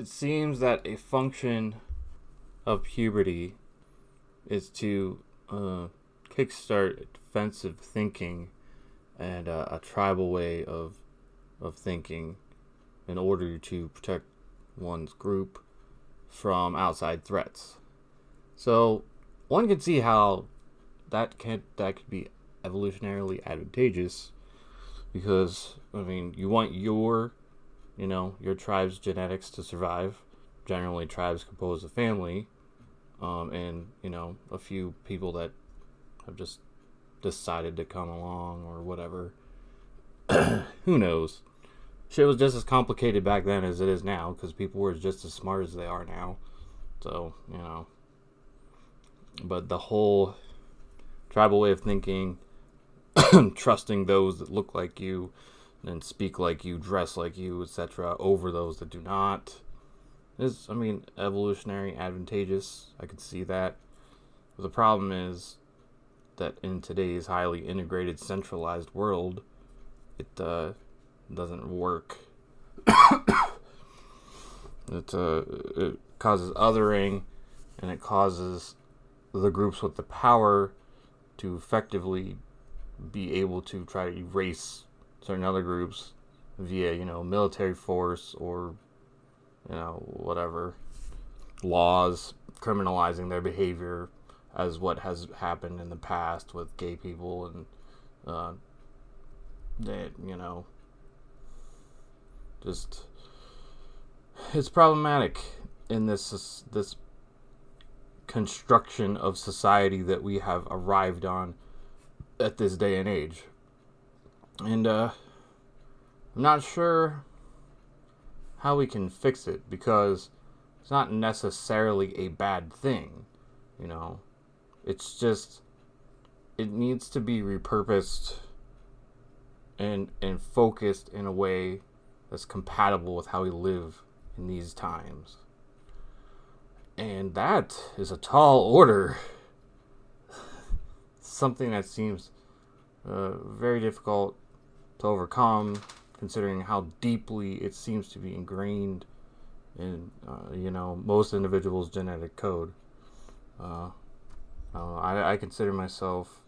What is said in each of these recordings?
it seems that a function of puberty is to kickstart defensive thinking and a tribal way of thinking in order to protect one's group from outside threats. So one can see how that could be evolutionarily advantageous, because I mean, you want your tribe's genetics to survive. Generally, tribes compose a family, and a few people that have just decided to come along or whatever. Who knows? Shit was just as complicated back then as it is now, because people were just as smart as they are now. So, but the whole tribal way of thinking, trusting those that look like you and speak like you, dress like you, etc., over those that do not, is, evolutionary advantageous. I could see that. But the problem is that in today's highly integrated, centralized world, it doesn't work. It causes othering, and it causes the groups with the power to effectively be able to try to erase certain other groups via, military force or, whatever, laws criminalizing their behavior, as what has happened in the past with gay people and that, just, it's problematic in this construction of society that we have arrived on at this day and age. And I'm not sure how we can fix it, because it's not necessarily a bad thing, it's just, it needs to be repurposed and focused in a way that's compatible with how we live in these times. And that is a tall order. Something that seems very difficult to overcome, considering how deeply it seems to be ingrained in, most individuals' genetic code. I consider myself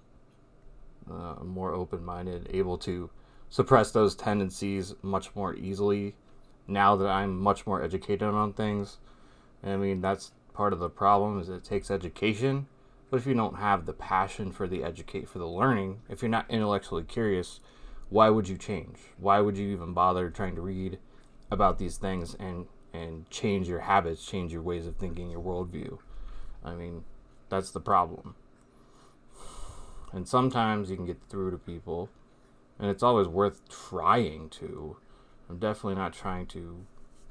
more open-minded, able to suppress those tendencies much more easily now that I'm much more educated on things. That's part of the problem, is it takes education. But if you don't have the passion for the learning, if you're not intellectually curious, why would you change? Why would you even bother trying to read about these things and change your habits, change your ways of thinking, your worldview? That's the problem. And sometimes you can get through to people, and it's always worth trying to. I'm definitely not trying to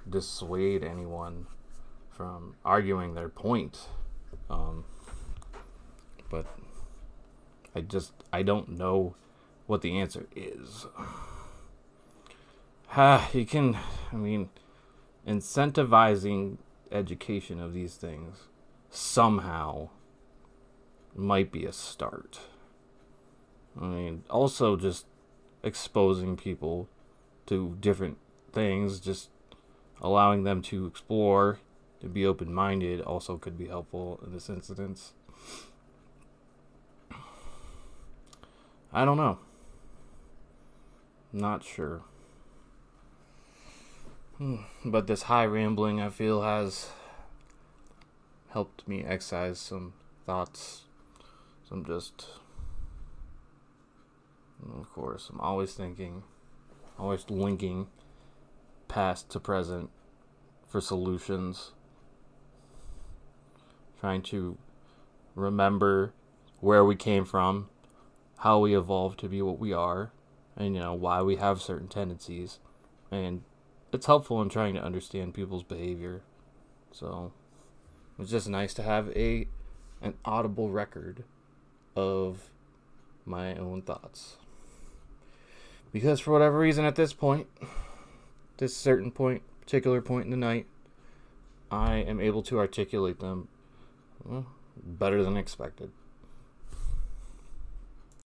dissuade anyone from arguing their point. But I don't know what the answer is. Incentivizing education of these things somehow might be a start. Also just exposing people to different things, just allowing them to explore, to be open-minded, also could be helpful in this instance. I don't know. Not sure. But this high rambling, I feel, has helped me excise some thoughts. Of course, I'm always thinking, always linking past to present for solutions. Trying to remember where we came from, how we evolved to be what we are, and why we have certain tendencies. And it's helpful in trying to understand people's behavior. So it's just nice to have an audible record of my own thoughts. Because for whatever reason at this point, particular point in the night, I am able to articulate them better than expected.